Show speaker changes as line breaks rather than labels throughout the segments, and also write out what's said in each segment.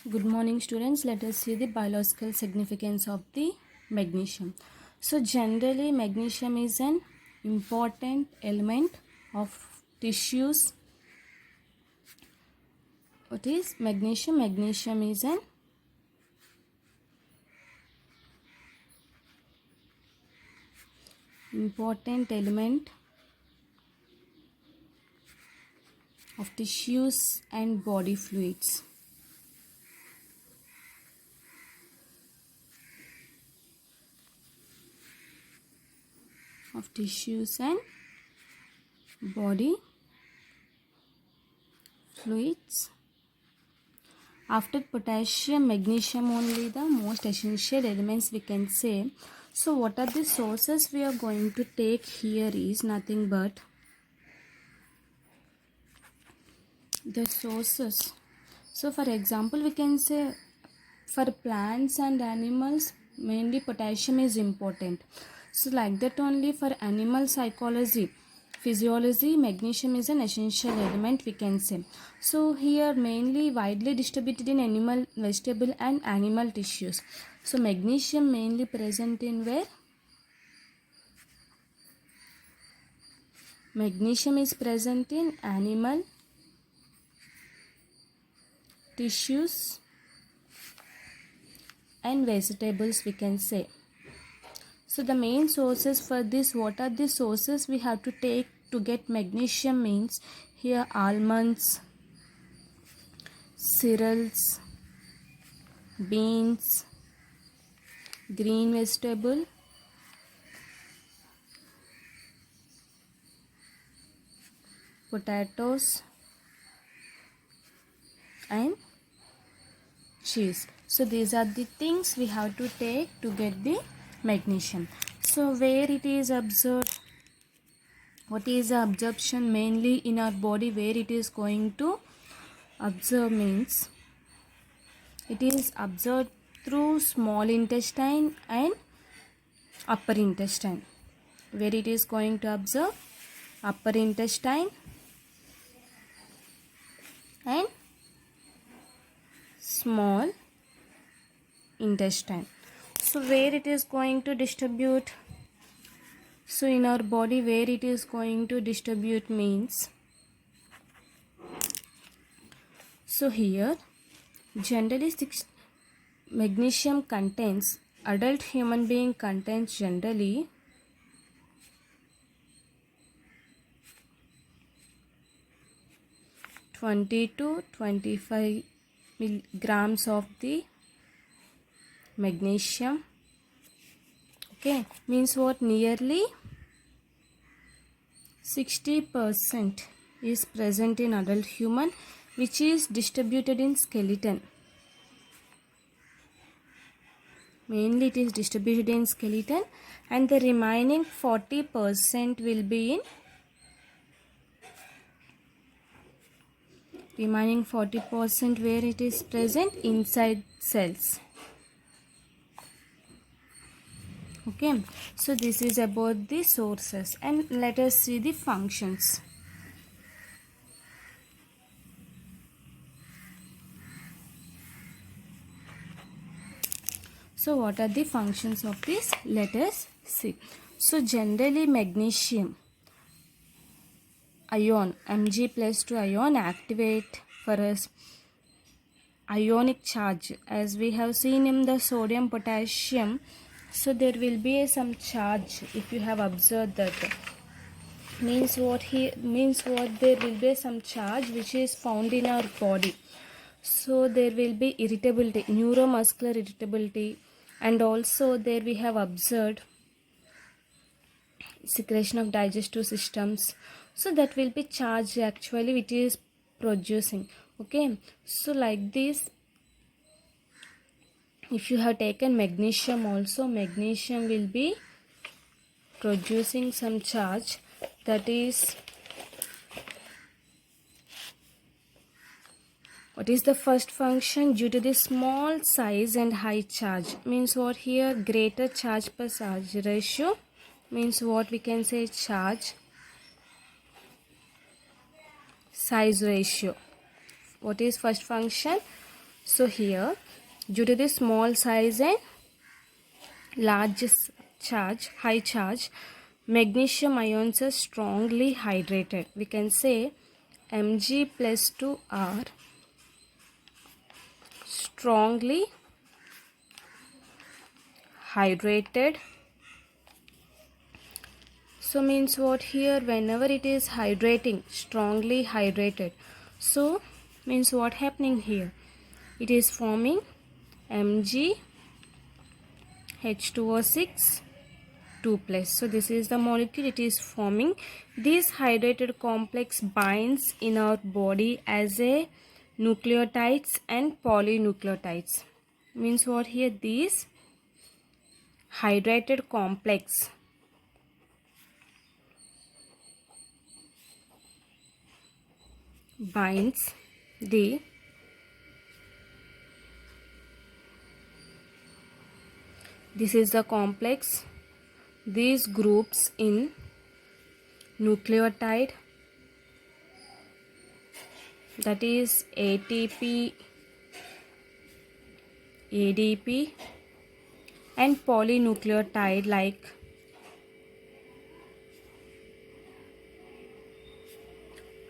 Good morning, students. Let us see the biological significance of the magnesium. So generally magnesium is an important element of tissues. What is magnesium? Magnesium is an important element of tissues and body fluids. Of tissues and body fluids. After potassium, magnesium only the most essential elements we can say. So what are the sources we are going to take here is nothing but the sources. So for example, we can say for plants and animals mainly potassium is important. So like that only for animal psychology, physiology, magnesium is an essential element we can say. So here mainly widely distributed in animal, vegetable and animal tissues. So magnesium mainly present in where? Magnesium is present in animal tissues and vegetables we can say. So the main sources for this, what are the sources we have to take to get magnesium means here almonds, cereals, beans, green vegetable, potatoes and cheese. So these are the things we have to take to get the magnesium. So where it is absorbed, what is the absorption mainly in our body, where it is going to absorb means it is absorbed through small intestine and upper intestine. Where it is going to absorb? Upper intestine and small intestine. So where it is going to distribute? So in our body where it is going to distribute means, so here generally magnesium contains, adult human being contains generally 20 to 25 milligrams of the magnesium. Okay, means what? Nearly 60% is present in adult human, which is distributed in skeleton. Mainly it is distributed in skeleton, and the remaining 40% will be in remaining 40% where it is present inside cells. Okay, so this is about the sources, and let us see the functions. So what are the functions of this? Let us see. So generally magnesium ion, Mg+2 ion activate for us ionic charge, as we have seen in the sodium potassium. So there will be some charge if you have observed that. Means what there will be some charge which is found in our body. So there will be irritability, neuromuscular irritability, and also there we have observed secretion of digestive systems. So that will be charge actually which is producing. Okay, so like this, if you have taken magnesium also, magnesium will be producing some charge, that is, what is the first function? Due to the small size and high charge, means what here? Greater charge per charge ratio, means what we can say? Charge size ratio. What is first function? So here, due to the small size and large charge, high charge, magnesium ions are strongly hydrated. We can say Mg plus 2 are strongly hydrated. So means what here, whenever it is hydrating, strongly hydrated, so means what happening here, it is forming Mg H2O6 2 plus. So this is the molecule it is forming. This hydrated complex binds in our body as a nucleotides and polynucleotides. Means what here, these hydrated complex binds the this is the complex, these groups in nucleotide, that is ATP, ADP, and polynucleotide like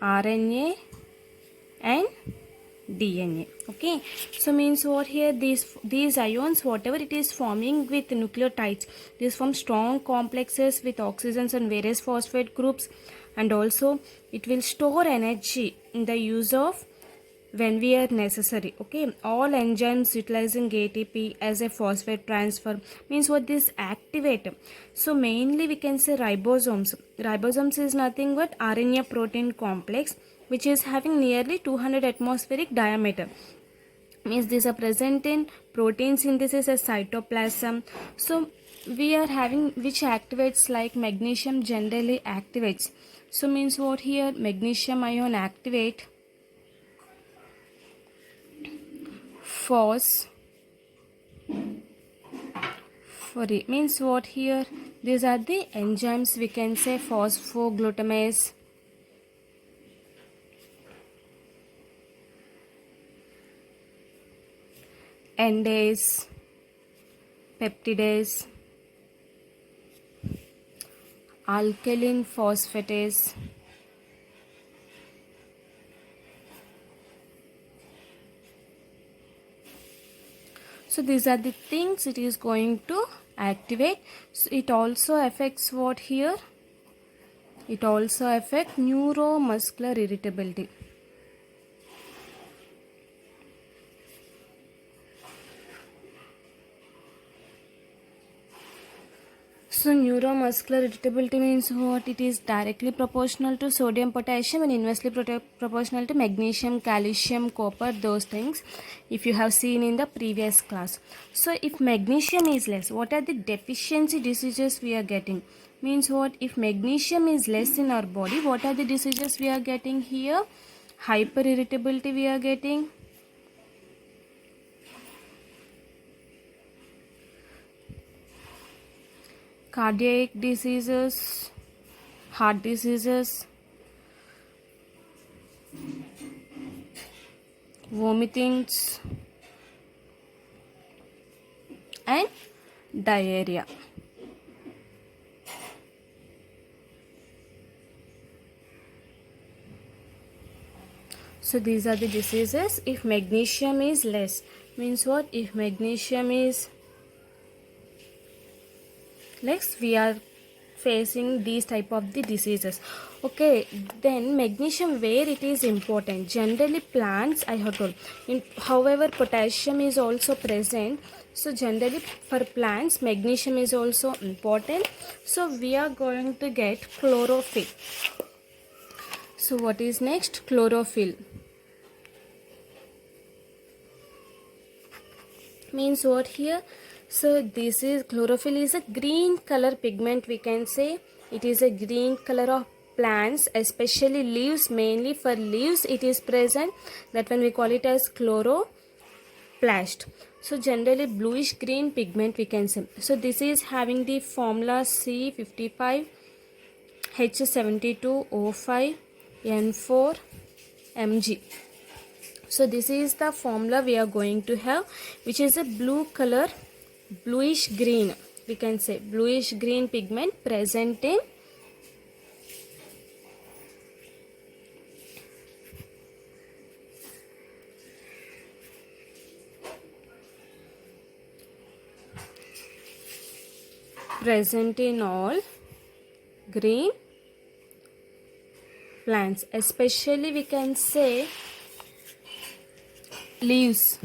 RNA and DNA. Okay, so means what here, these ions, whatever it is forming with nucleotides, these form strong complexes with oxygens and various phosphate groups, and also it will store energy in the use of when we are necessary. Okay, all enzymes utilizing ATP as a phosphate transfer, means what, this activate. So mainly we can say ribosomes is nothing but RNA protein complex which is having nearly 200 atmospheric diameter, means these are present in protein synthesis as cytoplasm. So we are having which activates, like magnesium generally activates. So means what here, magnesium ion activate phos for it, means what here, these are the enzymes, we can say phosphoglutamase, endase, peptidase, alkaline phosphatase, so these are the things it is going to activate. So it also affects what here, it also affects neuromuscular irritability. So neuromuscular irritability means what, it is directly proportional to sodium potassium and inversely proportional to magnesium, calcium, copper, those things if you have seen in the previous class. So if magnesium is less, what are the deficiency diseases we are getting? Means what, if magnesium is less in our body, what are the diseases we are getting here? Hyperirritability we are getting, cardiac diseases, heart diseases, vomitings, and diarrhea. So these are the diseases if magnesium is less. Means what, if magnesium is less, we are facing these type of the diseases. Okay, then magnesium, where it is important, generally plants, I have told in, however potassium is also present, so generally for plants magnesium is also important. So we are going to get chlorophyll. So what is next? Chlorophyll means what here, so this is chlorophyll is a green color pigment, we can say it is a green color of plants, especially leaves, mainly for leaves it is present, that when we call it as chloroplast. So generally bluish green pigment we can say. So this is having the formula C55 H72O5 N4 Mg. So this is the formula we are going to have, which is a blue color, bluish green, we can say bluish green pigment present in all green plants, especially we can say leaves.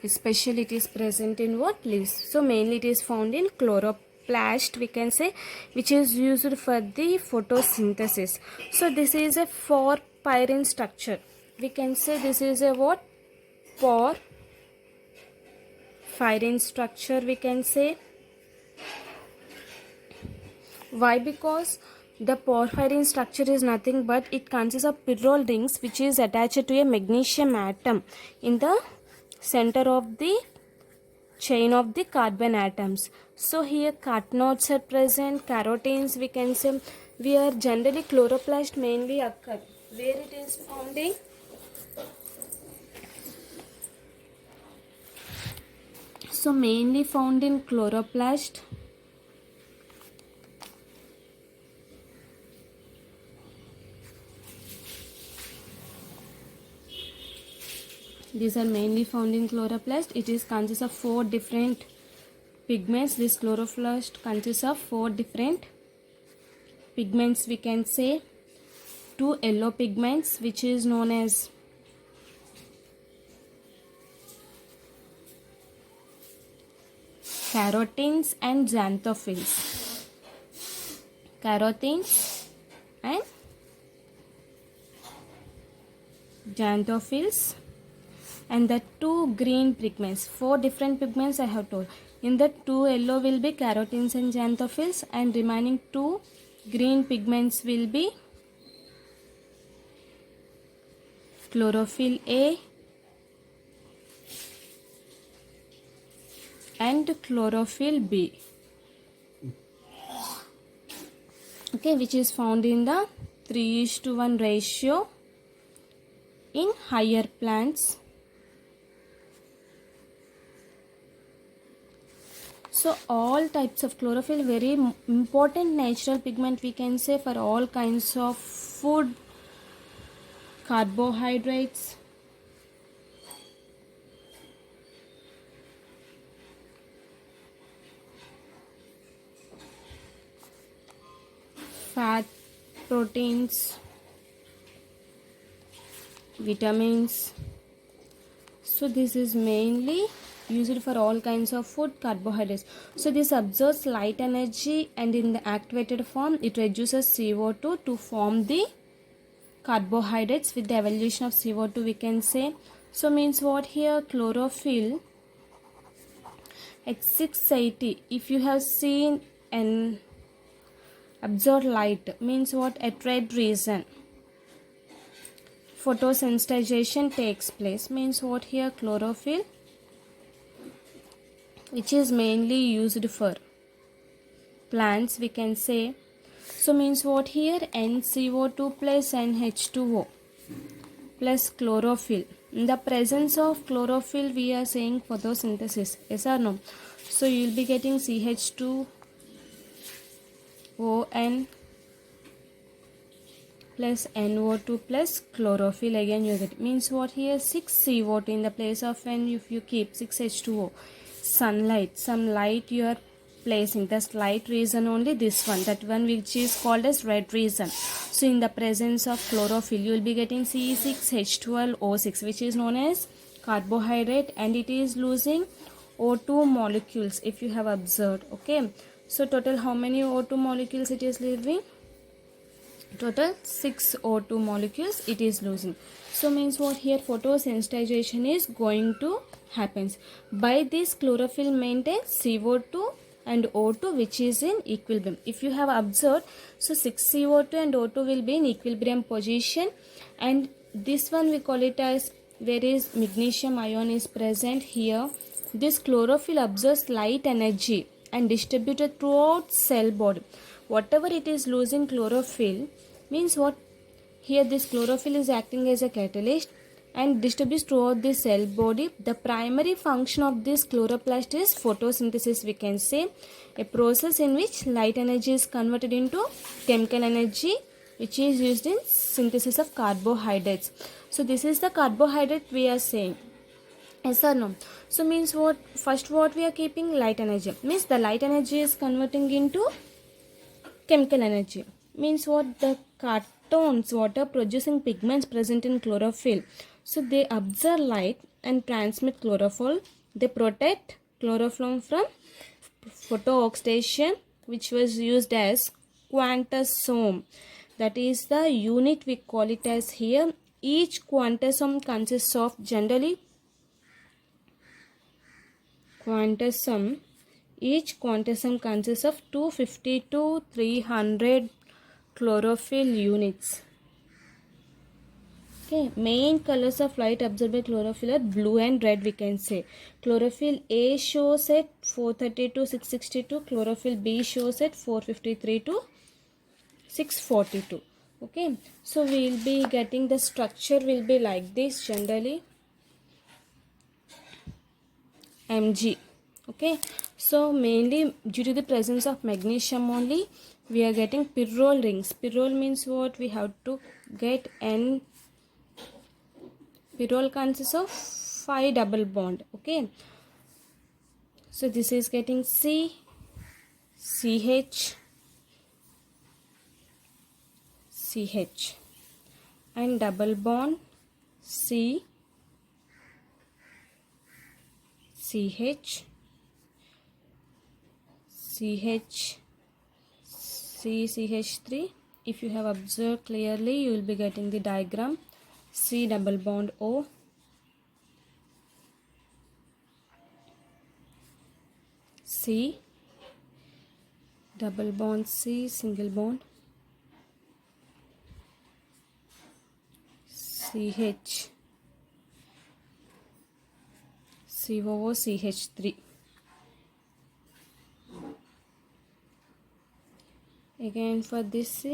Especially it is present in what? Leaves. So mainly it is found in chloroplast, we can say, which is used for the photosynthesis. So this is a porphyrin structure. We can say this is a what? Porphyrin structure, we can say. Why? Because the porphyrin structure is nothing but it consists of pyrrole rings which is attached to a magnesium atom in the center of the chain of the carbon atoms. So here carotenoids are present, carotenes we can say, where generally chloroplast mainly occur. Where it is found in? So mainly found in chloroplast. These are mainly found in chloroplast. It is consists of 4 different pigments. This chloroplast consists of 4 different pigments, we can say. 2 yellow pigments which is known as carotenes and xanthophylls. Carotenes and xanthophylls. And the 2 green pigments, 4 different pigments I have told. In the 2 yellow will be carotenes and xanthophylls, and remaining 2 green pigments will be chlorophyll A and chlorophyll B. Okay, which is found in the 3:1 ratio in higher plants. So all types of chlorophyll, very important natural pigment we can say for all kinds of food, carbohydrates, fat, proteins, vitamins. So this is mainly used for all kinds of food, carbohydrates. So this absorbs light energy, and in the activated form it reduces CO2 to form the carbohydrates with the evolution of CO2, we can say. So means what here? Chlorophyll at 680, if you have seen an absorbed light, means what? At red region photosensitization takes place. Means what here? Chlorophyll, which is mainly used for plants, we can say. So means what here? NCO2 plus NH2O plus chlorophyll. In the presence of chlorophyll we are saying photosynthesis, yes or no? So you will be getting CH2ON plus NO2 plus chlorophyll, again you get. Means what here? 6CO2 in the place of N, if you keep 6H2O. Sunlight, some light you are placing, this light region only, this one, that one which is called as red region. So in the presence of chlorophyll you will be getting C6H12O6, which is known as carbohydrate, and it is losing O2 molecules if you have observed. Okay, so total how many O2 molecules it is leaving? Total 6 O2 molecules it is losing. So means what here? Photosensitization is going to happens. By this chlorophyll maintains CO2 and O2 which is in equilibrium. If you have observed, so 6 CO2 and O2 will be in equilibrium position, and this one we call it as, where is magnesium ion is present here. This chlorophyll absorbs light energy and distributed throughout cell body. whatever it is losing chlorophyll, means what, here this chlorophyll is acting as a catalyst and distributes throughout the cell body. The primary function of this chloroplast is photosynthesis, we can say, a process in which light energy is converted into chemical energy which is used in synthesis of carbohydrates. So this is the carbohydrate we are saying. Yes or no? So means what, first what we are keeping, light energy, means the light energy is converting into chemical energy. Means what, the cartones, water producing pigments present in chlorophyll, so they absorb light and transmit chlorophyll. They protect chlorophyll from photooxidation, which was used as quantosome. That is the unit we call it as here. Each quantosome consists of generally each quantosome consists of 250 to 300 chlorophyll units. Okay, main colors of light absorbed by chlorophyll are blue and red, we can say. Chlorophyll A shows at 430 to 662, chlorophyll B shows at 453 to 642. Okay, so we will be getting the structure will be like this generally. Mg. Okay, so mainly due to the presence of magnesium only we are getting pyrrole rings. Pyrrole means what, we have to get N. Pyrrole consists of 5 double bond. Okay, so this is getting C, CH, CH and double bond C, CH, CH, CCH3. If you have observed clearly, you will be getting the diagram. C double bond O, C double bond C, single bond, CH, COO, CH3. Again for this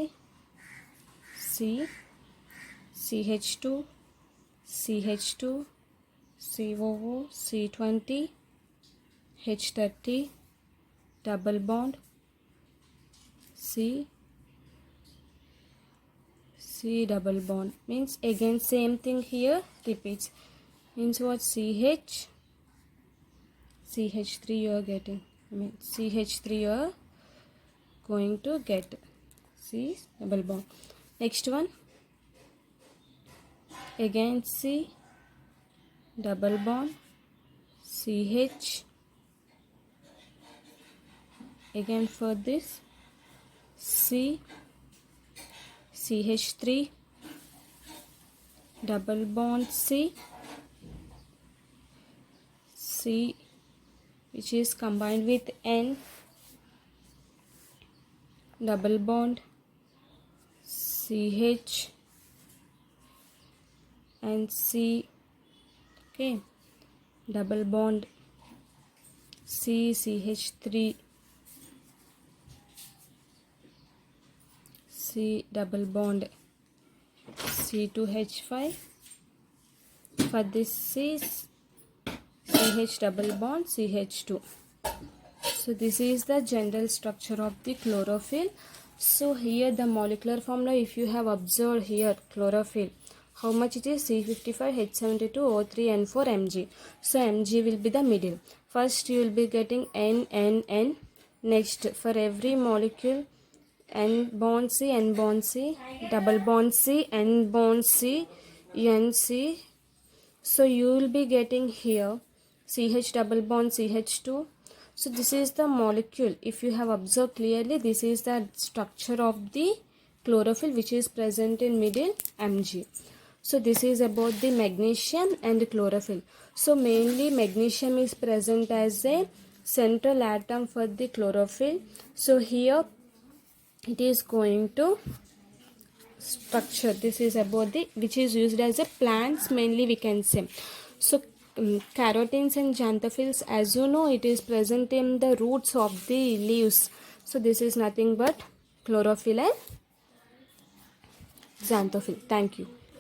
C, CH2, CH2, COO, C20, H30, double bond, C, C double bond. Means again same thing here repeats. Means what, CH, CH3 you are getting. CH3 you are going to get. C double bond. Next one. Again C double bond, CH. Again for this C, CH3, double bond C, C which is combined with N, double bond CH and C. Okay, double bond C, CH3, C double bond C2H5. For this C, CH double bond CH2. So this is the general structure of the chlorophyll. So here the molecular formula, if you have observed here, chlorophyll, how much it is, C55H72O3N4 Mg. So Mg will be the middle. First you will be getting N, N, N. Next for every molecule N bond C, N bond C, double bond C, N bond C, N C. So you will be getting here CH double bond CH2. So this is the molecule. If you have observed clearly, this is the structure of the chlorophyll which is present in middle Mg. So this is about the magnesium and chlorophyll. So mainly magnesium is present as a central atom for the chlorophyll. So here it is going to structure. This is about the which is used as a plants mainly, we can say. So carotenes and xanthophylls, as you know, it is present in the roots of the leaves. So this is nothing but
chlorophyll and xanthophyll. Thank you.